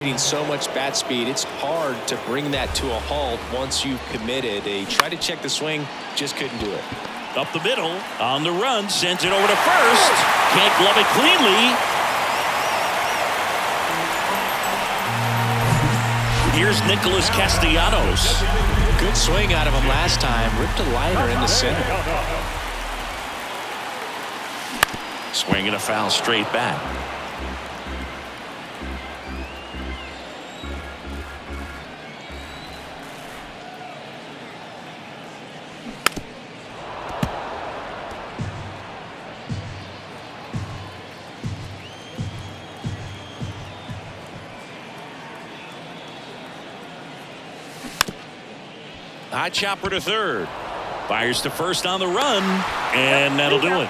So much bat speed, it's hard to bring that to a halt once you've committed. They tried to check the swing, just couldn't do it. Up the middle, on the run, sends it over to first. Can't glove it cleanly. Here's Nicholas Castellanos. Good swing out of him last time. Ripped a liner in the center. Swing and a foul straight back. High chopper to third. Fires to first on the run, and that'll do it.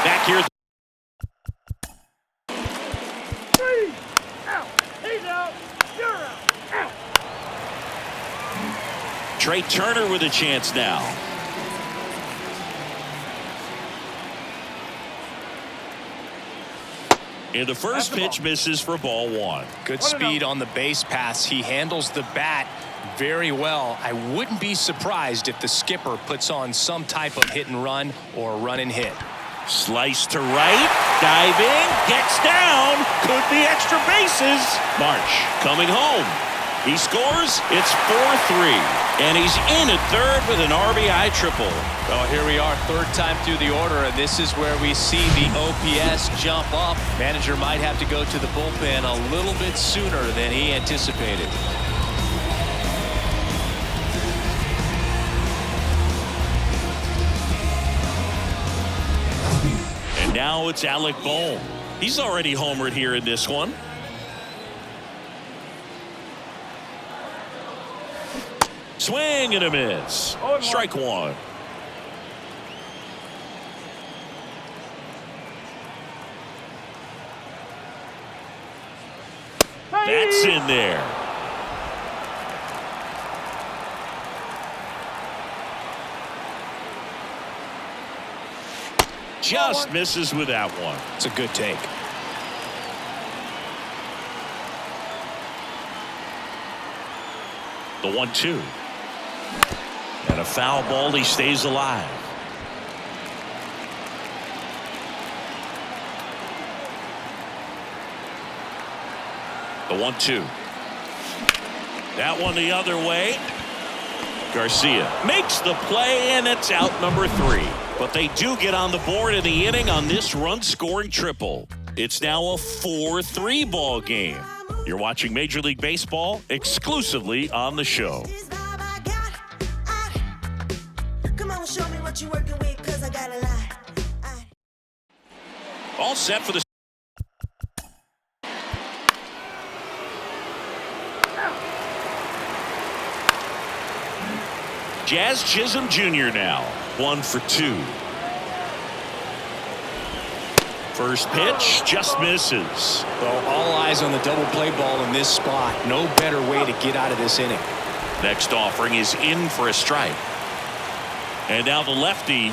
Back here. Three. Out. He's out. You're out. Trey Turner with a chance now. And the first pitch misses for ball one. Good speed on the base pass. He handles the bat very well. I wouldn't be surprised if the skipper puts on some type of hit and run or run and hit. Slice to right, diving, gets down, could be extra bases. Marsh coming home. He scores. It's 4-3, and he's in at third with an RBI triple. Well, here we are, third time through the order, and this is where we see the OPS jump up. Manager might have to go to the bullpen a little bit sooner than he anticipated. And now it's Alec Bohm. He's already homered here in this one. Swing and a miss. Strike one. That's in there. Just misses with that one. It's a good take. The 1-2. And a foul ball. He stays alive. The 1-2. That one the other way. Garcia makes the play, and it's out number 3. But they do get on the board in the inning on this run-scoring triple. It's now a 4-3 ball game. You're watching Major League Baseball exclusively on the show. All set for the Jazz Chisholm Jr. now 1 for 2. First pitch just misses. Well, all eyes on the double play ball in this spot. No better way to get out of this inning. Next offering is in for a strike. And now the lefty.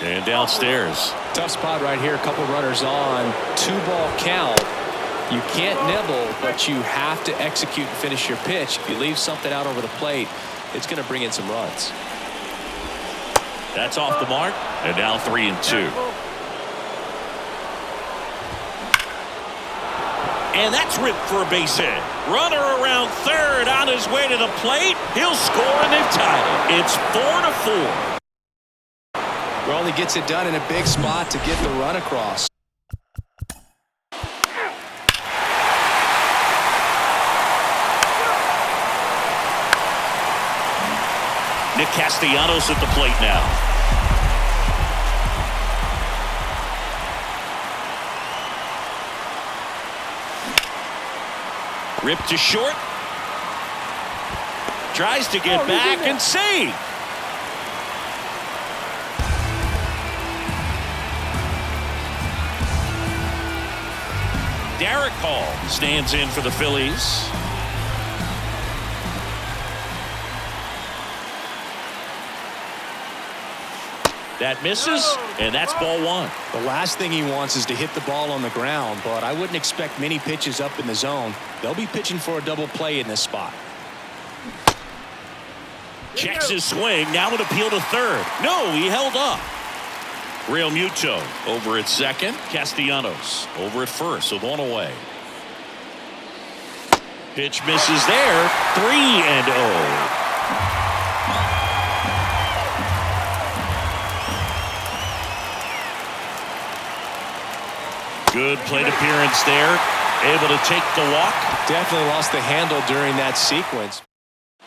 And downstairs. Tough spot right here. A couple runners on. 2-ball count. You can't nibble, but you have to execute and finish your pitch. If you leave something out over the plate, it's going to bring in some runs. That's off the mark. And now 3-2. And that's ripped for a base hit. Runner around third on his way to the plate. He'll score, and they've tied it. It's 4-4. Well, he gets it done in a big spot to get the run across. Nick Castellanos at the plate now. Ripped to short. Tries to get back and save. Derek Hall stands in for the Phillies. That misses, and that's ball one. The last thing he wants is to hit the ball on the ground, but I wouldn't expect many pitches up in the zone. They'll be pitching for a double play in this spot. Checks his swing. Now an appeal to third. No, he held up. Real Muto over at second. Castellanos over at first with one away. Pitch misses there. 3-0. Good plate appearance there. Able to take the walk. Definitely lost the handle during that sequence.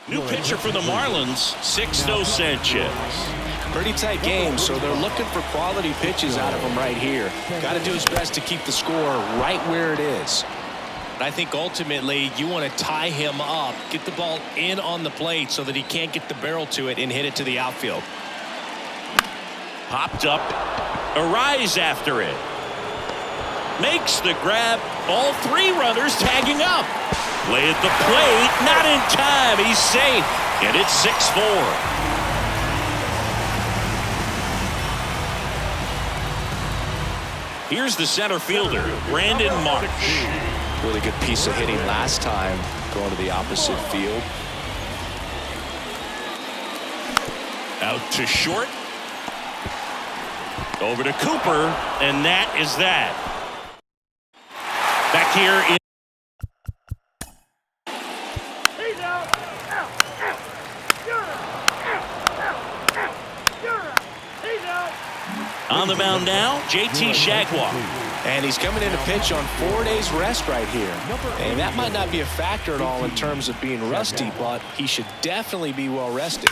New pitcher for the Marlins, Sixto Sanchez. Pretty tight game, so they're looking for quality pitches out of him right here. Got to do his best to keep the score right where it is. But I think ultimately you want to tie him up, get the ball in on the plate so that he can't get the barrel to it and hit it to the outfield. Popped up. Arise after it. Makes the grab. All three runners tagging up. Play at the plate. Not in time. He's safe. And it's 6-4. Here's the center fielder, Brandon Marsh. Really good piece of hitting last time, going to the opposite field. Out to short. Over to Cooper. And that is that. Back here in. He's out. Out. Out. You're out. Out. Out. Out. You're out. He's out. On the mound now, JT Jaguar. And he's coming in to pitch on 4 days rest right here. And that might not be a factor at all in terms of being rusty, but he should definitely be well rested.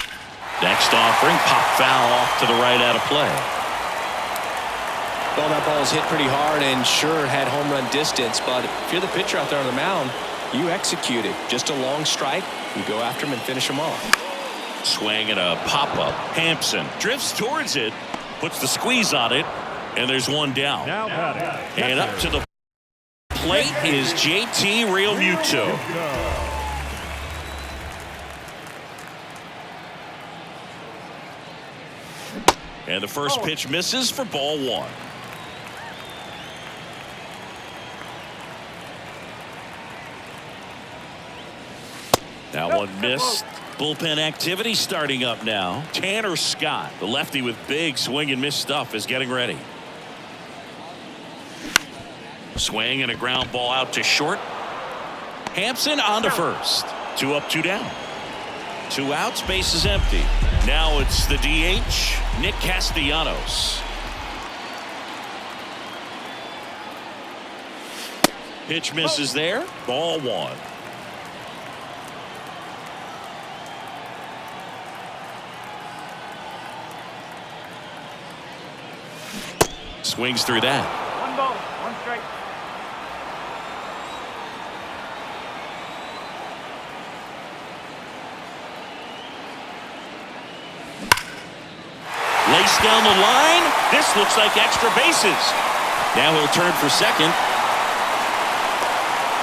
Next offering, pop foul off to the right out of play. Well, that ball was hit pretty hard and sure had home run distance, but if you're the pitcher out there on the mound, you execute it. Just a long strike, you go after him and finish him off. Swing and a pop-up. Hampson drifts towards it, puts the squeeze on it, and there's one down. And up to the plate is JT Realmuto. And the first pitch misses for ball one. That one missed. Bullpen activity starting up now. Tanner Scott, the lefty with big swing and miss stuff, is getting ready. Swing and a ground ball out to short. Hampson on to first. 2 up, 2 down. 2 outs, base is empty. Now it's the DH, Nick Castellanos. Pitch misses there. Ball one. Swings through that. 1 ball, 1 strike. Laced down the line. This looks like extra bases. Now he'll turn for second.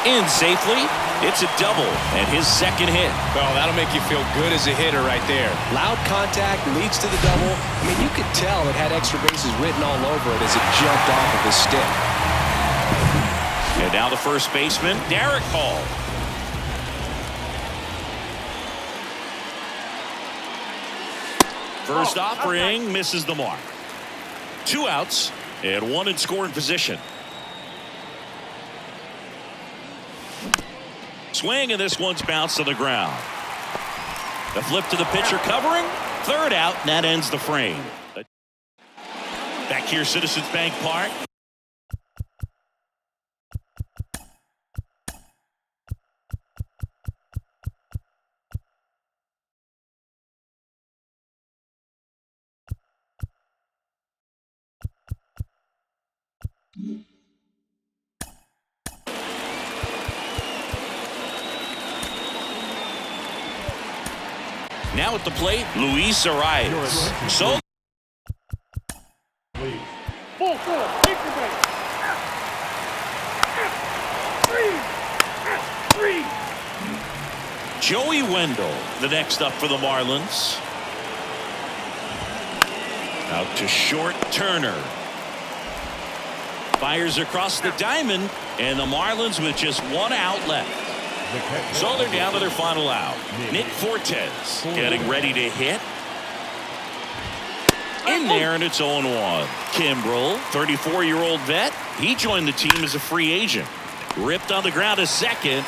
In safely. It's a double and his second hit. Well, that'll make you feel good as a hitter right there. Loud contact leads to the double. I mean, you could tell it had extra bases written all over it as it jumped off of his stick. And now the first baseman, Derek Hall. First offering misses the mark. 2 outs and 1 in scoring position. Swing, and this one's bounced to the ground. The flip to the pitcher covering. 3rd out, and that ends the frame. Back here, Citizens Bank Park. Now at the plate, Luis Arias. So Ball 4, take the base. 3. Joey Wendell, the next up for the Marlins. Out to short, Turner. Fires across the diamond, and the Marlins with just one out left. So they're down to their final out. Nick Fortes getting ready to hit. In there, and it's 0-1. Kimbrel, 34-year-old vet. He joined the team as a free agent. Ripped on the ground to second.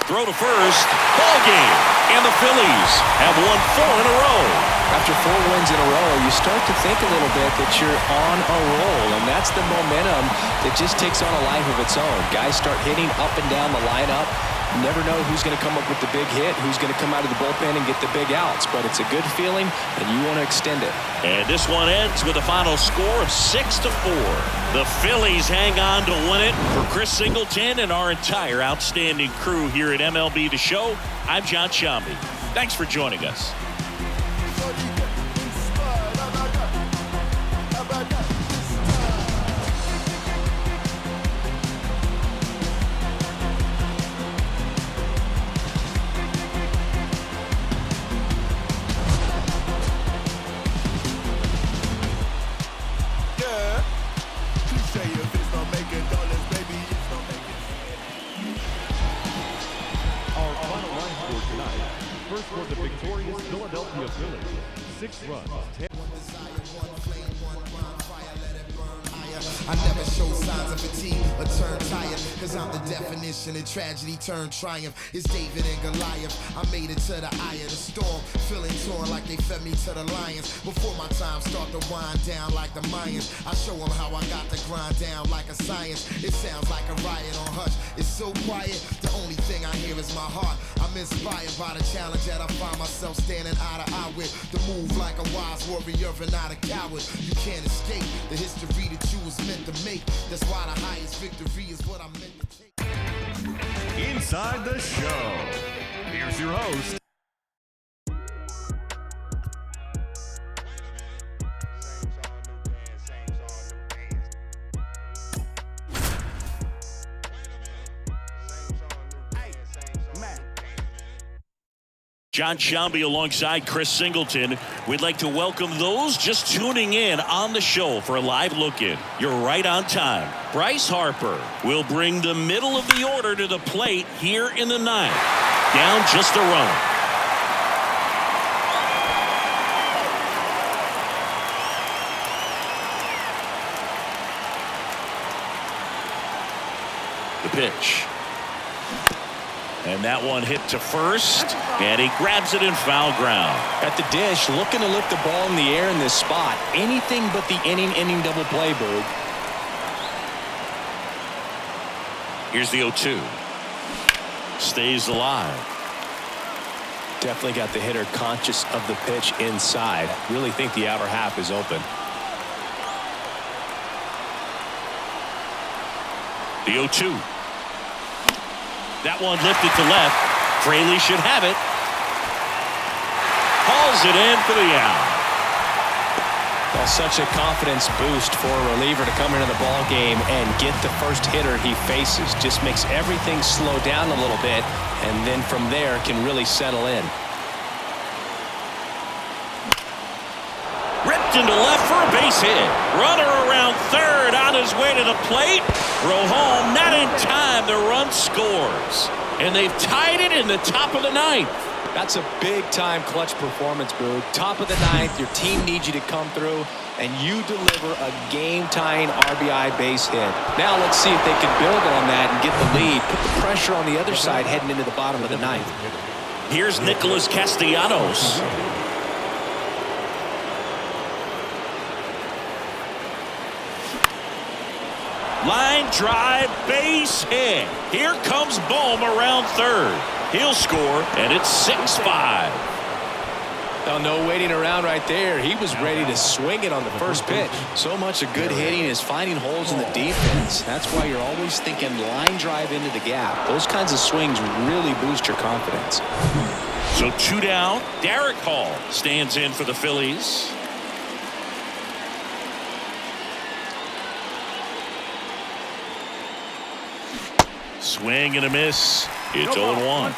Throw to first. Ball game. And the Phillies have won 4 in a row. After 4 wins in a row, you start to think a little bit that you're on a roll, and that's the momentum that just takes on a life of its own. Guys start hitting up and down the lineup. You never know who's going to come up with the big hit, who's going to come out of the bullpen and get the big outs, but it's a good feeling, and you want to extend it. And this one ends with a final score of 6-4. The Phillies hang on to win it. For Chris Singleton and our entire outstanding crew here at MLB The Show, I'm John Shambi. Thanks for joining us. First for the victorious Philadelphia Phillies, 6 runs. I never show signs of fatigue or turn tired, cause I'm the definition of tragedy turned triumph. It's David and Goliath. I made it to the eye of the storm, feeling torn like they fed me to the lions. Before my time start to wind down like the Mayans, I show them how I got the grind down like a science. It sounds like a riot on hush. It's so quiet, the only thing I hear is my heart. I'm inspired by the challenge that I find myself standing eye to eye with. The move like a wise warrior and not a coward. You can't escape the history that you was meant to make. That's why the highest victory is what I'm meant to take. Inside the Show. Here's your host. John Shambi alongside Chris Singleton. We'd like to welcome those just tuning in on the show for a live look-in. You're right on time. Bryce Harper will bring the middle of the order to the plate here in the ninth. Down just a run. The pitch. And that one hit to first, and he grabs it in foul ground. At the dish, looking to lift the ball in the air in this spot. Anything but the inning double play, Boog. Here's the 0-2. Stays alive. Definitely got the hitter conscious of the pitch inside. Really think the outer half is open. The 0-2. That one lifted to left. Fraley should have it. Hauls it in for the out. Well, such a confidence boost for a reliever to come into the ball game and get the first hitter he faces. Just makes everything slow down a little bit, and then from there can really settle in. Ripped into left for a base hit. Runner around third on his way to the plate. Throw home, not in time. The run scores. And they've tied it in the top of the ninth. That's a big-time clutch performance, Boog. Top of the ninth, your team needs you to come through, and you deliver a game-tying RBI base hit. Now let's see if they can build on that and get the lead. Put the pressure on the other side heading into the bottom of the ninth. Here's Nicholas Castellanos. Line drive, base hit. Here comes Bohm around third. He'll score, and it's 6-5. Oh, no waiting around right there. He was ready to swing it on the first pitch. So much of good hitting is finding holes in the defense. That's why you're always thinking line drive into the gap. Those kinds of swings really boost your confidence. So 2 down. Derek Hall stands in for the Phillies. Swing and a miss. It's 0-1.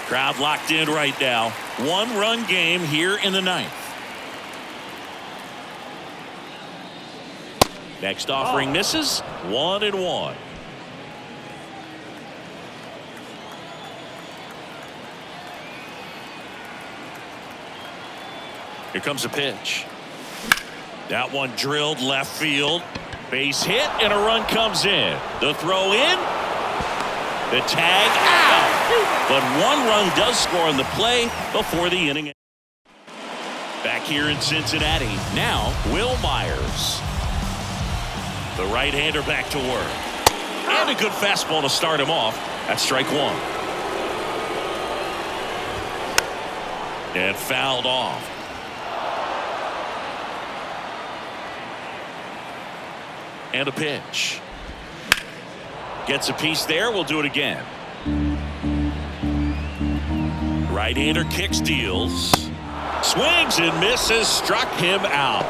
Crowd locked in right now. 1-run game here in the ninth. Next offering misses. 1-1. Here comes a pitch. That one drilled left field. Base hit and a run comes in. The throw in. The tag out. But one run does score on the play before the inning. Back here in Cincinnati. Now Will Myers. The right-hander back to work. And a good fastball to start him off. That's strike one. And fouled off. And a pitch. Gets a piece there. We'll do it again. Right-hander kicks, deals. Swings and misses. Struck him out.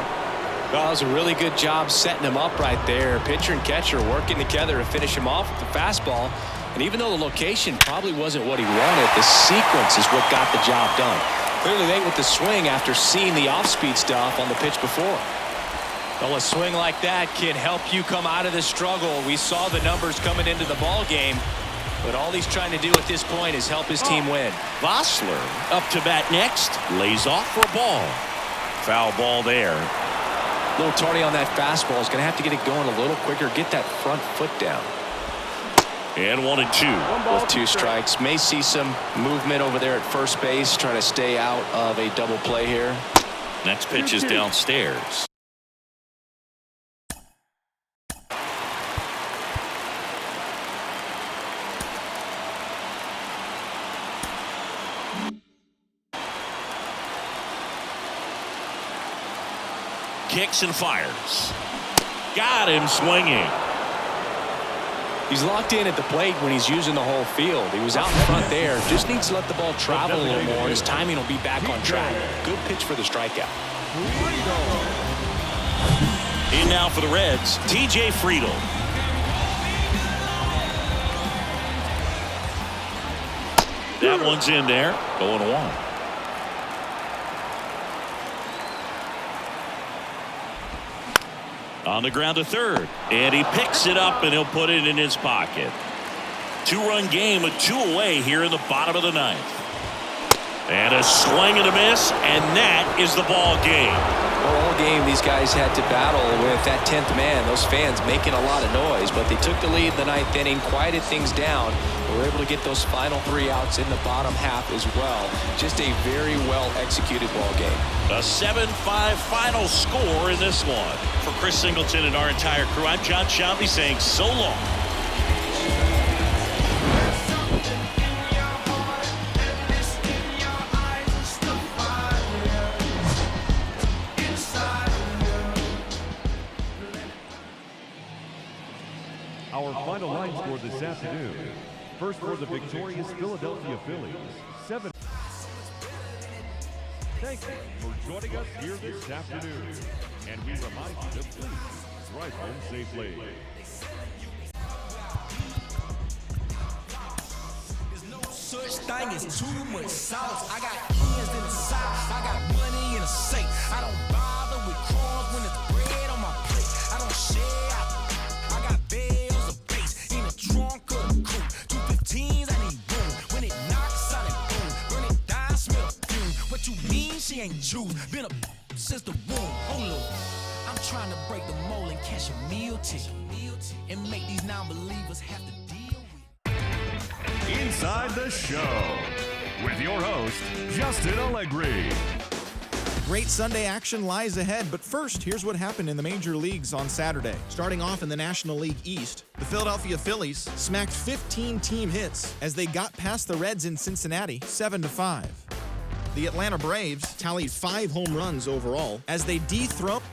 Well, that was a really good job setting him up right there. Pitcher and catcher working together to finish him off with the fastball. And even though the location probably wasn't what he wanted, the sequence is what got the job done. Clearly late with the swing after seeing the off-speed stuff on the pitch before. Well, a swing like that can help you come out of the struggle. We saw the numbers coming into the ball game, but all he's trying to do at this point is help his team win. Vossler up to bat next. Lays off for a ball. Foul ball there. A little tardy on that fastball. Is going to have to get it going a little quicker. Get that front foot down. And 1-2. With 2 strikes. May see some movement over there at first base. Trying to stay out of a double play here. Next pitch is downstairs. Kicks and fires. Got him swinging. He's locked in at the plate when he's using the whole field. He was out in front there. Just needs to let the ball travel a little more. His timing will be back on track. Good pitch for the strikeout. In now for the Reds, TJ Friedl. That one's in there. 0-1. On the ground to third. And he picks it up and he'll put it in his pocket. 2-run game with 2 away here in the bottom of the 9th. And a swing and a miss, and that is the ball game. Well, all game these guys had to battle with that 10th man. Those fans making a lot of noise, but they took the lead in the 9th inning, quieted things down. They were able to get those final 3 outs in the bottom half as well. Just a very well executed ball game. A 7-5 final score in this one. For Chris Singleton and our entire crew, I'm John Shelby saying so long. Our final line score this afternoon. First for the victorious Philadelphia Phillies, 7. Thank you for joining us here this afternoon. And we remind you to please drive home safely. There's no such thing as too much sauce. I got friends in the South. I got money in a safe. I don't bother with crumbs when it's bread on my plate. I don't share. I got bells of bass in the trunk of the coupe. 215s, I need room. When it knocks, I need boom. Burn it down, smell fume. What you mean she ain't Jews? Been a since the womb. Hold up. I'm trying to break the mold and cash a meal ticket. And make these non-believers have to deal with. Inside the Show with your host, Justin Allegri. Great Sunday action lies ahead, but first, here's what happened in the major leagues on Saturday. Starting off in the National League East, the Philadelphia Phillies smacked 15 team hits as they got past the Reds in Cincinnati 7-5. The Atlanta Braves tallied 5 home runs overall as they dethroned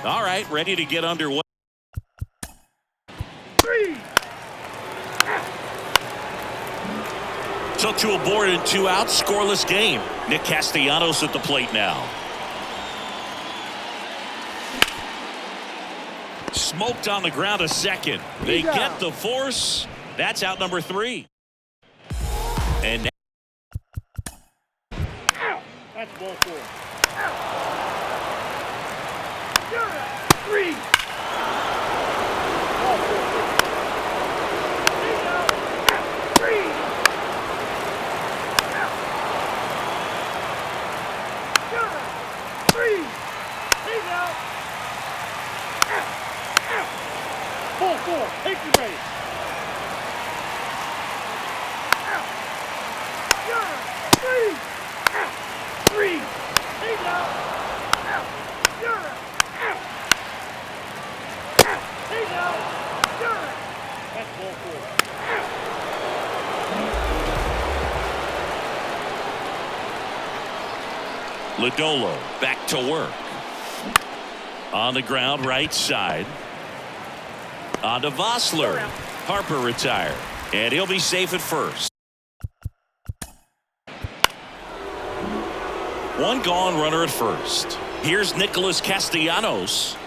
All right, ready to get underway. 3. Took to a board and 2 outs, scoreless game. Nick Castellanos at the plate now. Smoked on the ground a second. They get the force. That's out number 3. And That's ball 4. 3. Ball 4. 3. 3. He's out. Ball 4. Take the base. 3. 3. He's out. You're out. He's out. You're out. That's ball 4. Lodolo back to work. On the ground, right side. On to Vossler. Harper retired. And he'll be safe at first. 1 gone, runner at first. Here's Nicholas Castellanos.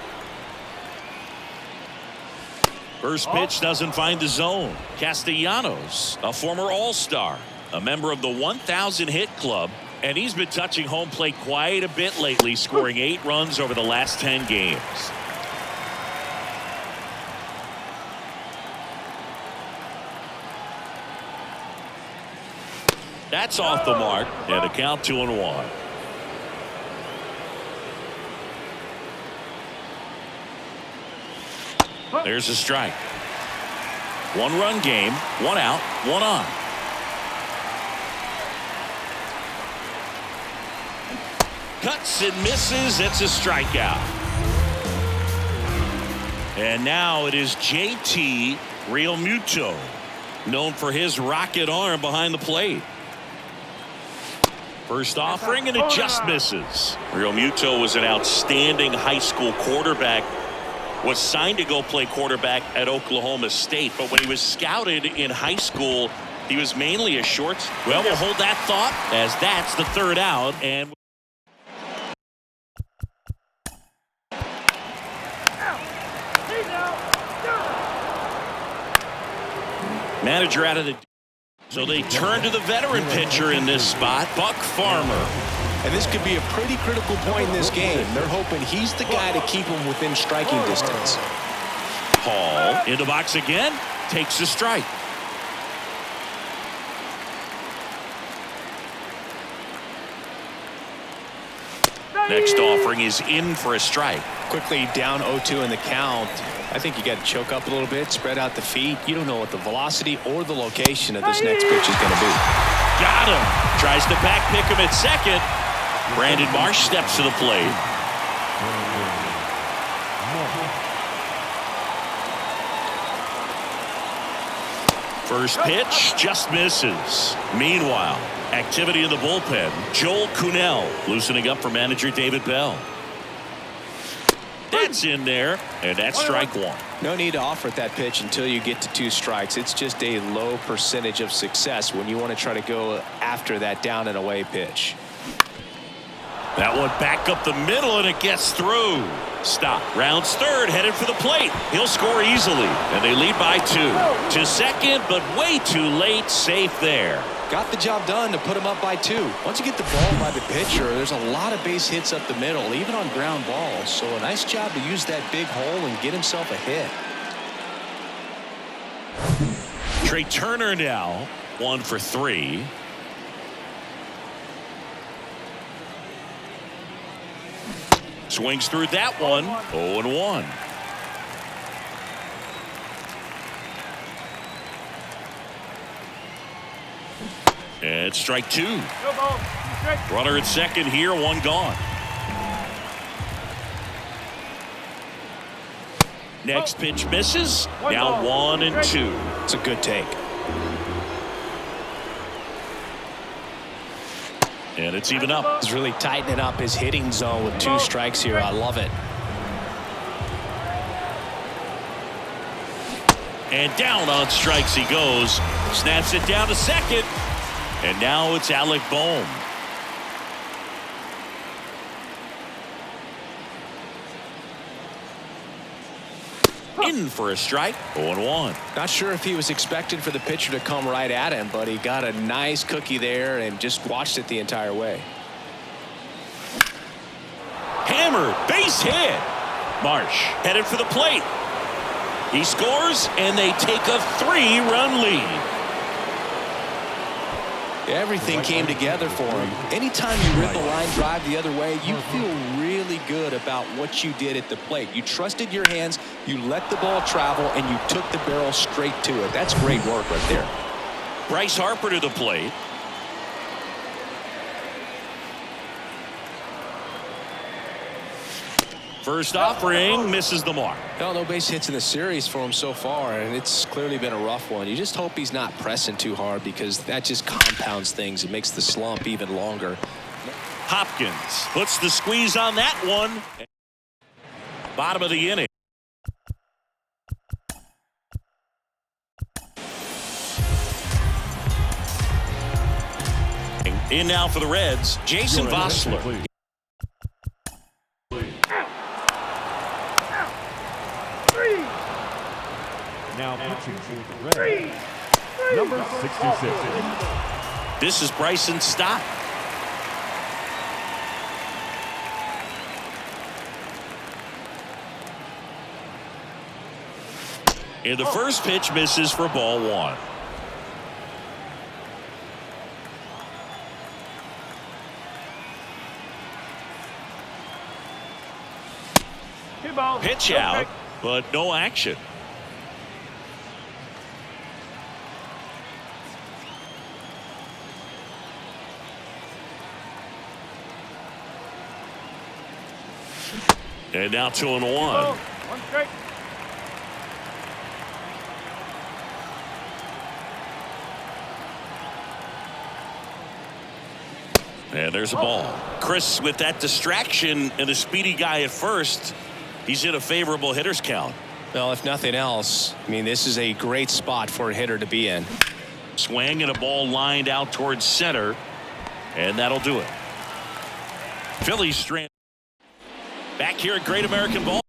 First pitch doesn't find the zone. Castellanos, a former All-Star, a member of the 1,000 hit club, and he's been touching home plate quite a bit lately, scoring 8 runs over the last 10 games. That's off the mark, and a count 2-1. There's a strike. 1-run game, 1 out, 1 on. Cuts and misses. It's a strikeout. And now it is JT Realmuto, known for his rocket arm behind the plate. First offering, and it just misses. Realmuto was an outstanding high school quarterback. Was signed to go play quarterback at Oklahoma State, but when he was scouted in high school, he was mainly a short. Well, we'll hold that thought, as that's the 3rd out. And manager out of the. So they turn to the veteran pitcher in this spot, Buck Farmer. And this could be a pretty critical point in this game. They're hoping he's the guy to keep him within striking distance. Hall in the box again, takes a strike. Next offering is in for a strike. Quickly down 0-2 in the count. I think you got to choke up a little bit, spread out the feet. You don't know what the velocity or the location of this next pitch is going to be. Got him. Tries to back pick him at second. Brandon Marsh steps to the plate. First pitch just misses. Meanwhile, activity in the bullpen. Joel Kuhnel loosening up for manager David Bell. That's in there, and that's strike 1. No need to offer that pitch until you get to 2 strikes. It's just a low percentage of success when you want to try to go after that down and away pitch. That one back up the middle, and it gets through. Stop. Rounds 3rd, headed for the plate. He'll score easily, and they lead by 2. To second, but way too late. Safe there. Got the job done to put him up by 2. Once you get the ball by the pitcher, there's a lot of base hits up the middle, even on ground balls. So a nice job to use that big hole and get himself a hit. Trey Turner now 1 for 3. Swings through that one. 0-1. And strike 2. Runner at second here, 1 gone. Next pitch misses. Now 1-2. It's a good take. And it's even up. He's really tightening up his hitting zone with 2 strikes here. I love it. And down on strikes he goes. Snaps it down to second. And now it's Alec Bohm. In for a strike. 0-1. Not sure if he was expecting for the pitcher to come right at him, but he got a nice cookie there and just watched it the entire way. Hammered, base hit. Marsh headed for the plate. He scores, and they take a 3-run lead. Everything came together for him. Anytime you rip a line drive the other way, you feel really good about what you did at the plate. You trusted your hands, you let the ball travel, and you took the barrel straight to it. That's great work right there. Bryce Harper to the plate. First offering misses the mark. Well, no base hits in the series for him so far, and it's clearly been a rough one. You just hope he's not pressing too hard because that just compounds things. It makes the slump even longer. Hopkins puts the squeeze on that one. Bottom of the inning. In now for the Reds, Jason Vossler. Now pitching for the Reds, number 66. This is Bryson Stott. And the first pitch misses for ball 1. Pitch out, but no action. And now 2-1. One strike. And there's a ball. Chris, with that distraction and a speedy guy at first, he's in a favorable hitter's count. Well, if nothing else, I mean, this is a great spot for a hitter to be in. Swing and a ball lined out towards center, and that'll do it. Phillies strand back here at Great American Ball.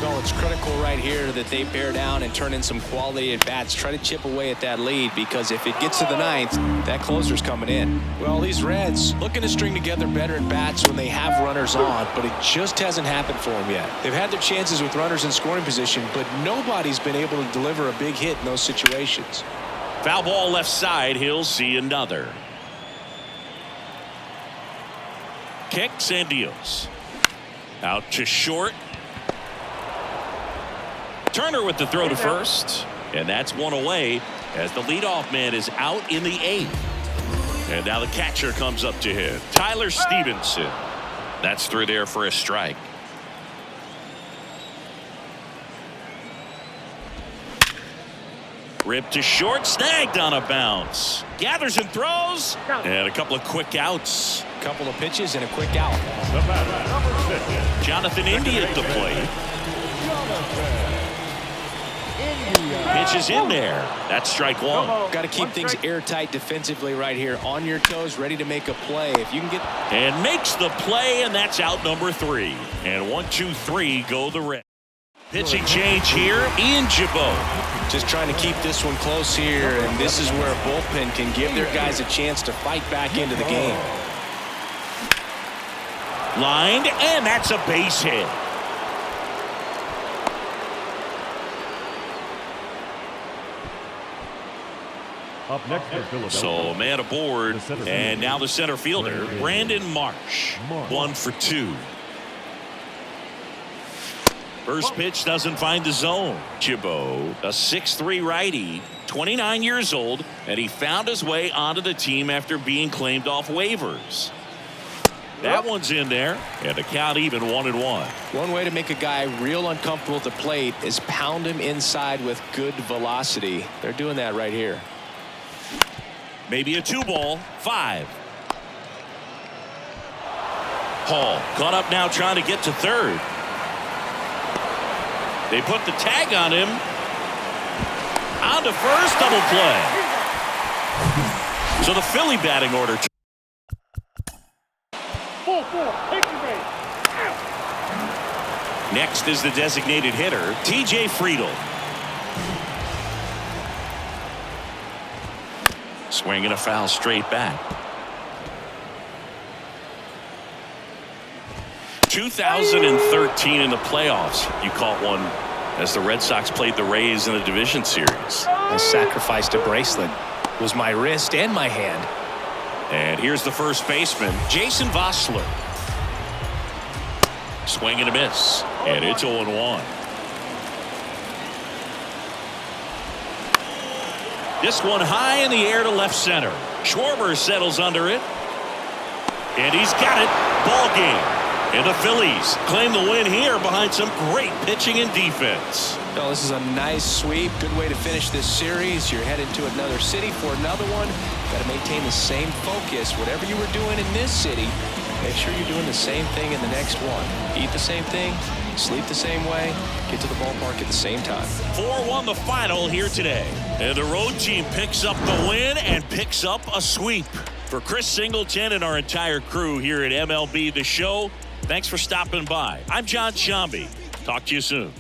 Well, it's critical right here that they bear down and turn in some quality at bats. Try to chip away at that lead, because if it gets to the 9th, that closer's coming in. Well, these Reds looking to string together better at bats when they have runners on, but it just hasn't happened for them yet. They've had their chances with runners in scoring position, but nobody's been able to deliver a big hit in those situations. Foul ball left side. He'll see another. Kicks and deals. Out to short. Turner with the throw to first. And that's one away as the leadoff man is out in the 8th. And now the catcher comes up to hit. Tyler Stevenson. That's through there for a strike. Ripped to short, snagged on a bounce. Gathers and throws. And a couple of quick outs. A couple of pitches and a quick out. The batter, number 6. Jonathan India at the plate. Pitches in there. That's strike 1. Got to keep things airtight defensively right here. On your toes, ready to make a play. If you can get... And makes the play, and that's out number 3. And 1, 2, 3 go the Reds. Pitching change here in Jabot. Just trying to keep this one close here, and this is where a bullpen can give their guys a chance to fight back into the game. Lined, and that's a base hit. Up next for Philadelphia. So a man aboard, and now the center fielder, Brandon Marsh. 1 for 2. First pitch doesn't find the zone. Jabot, a 6'3" righty, 29 years old, and he found his way onto the team after being claimed off waivers. That one's in there, and the count even 1-1. One way to make a guy real uncomfortable at the plate is pound him inside with good velocity. They're doing that right here. Maybe a 2-ball, 5. Hall caught up now trying to get to third. They put the tag on him. On to first, double play. So the Philly batting order. 4-4, take your base. Next is the designated hitter, T.J. Friedel. Swinging a foul straight back. 2013 in the playoffs. You caught one as the Red Sox played the Rays in a division series. I sacrificed a bracelet. It was my wrist and my hand. And here's the first baseman, Jason Vossler. Swing and a miss. And it's 0-1. This one high in the air to left center. Schwarber settles under it. And he's got it. Ball game. And the Phillies claim the win here behind some great pitching and defense. Well, this is a nice sweep. Good way to finish this series. You're headed to another city for another one. Got to maintain the same focus. Whatever you were doing in this city, make sure you're doing the same thing in the next one. Eat the same thing, sleep the same way, get to the ballpark at the same time. 4-1 the final here today. And the road team picks up the win and picks up a sweep. For Chris Singleton and our entire crew here at MLB The Show, thanks for stopping by. I'm John Shambi. Talk to you soon.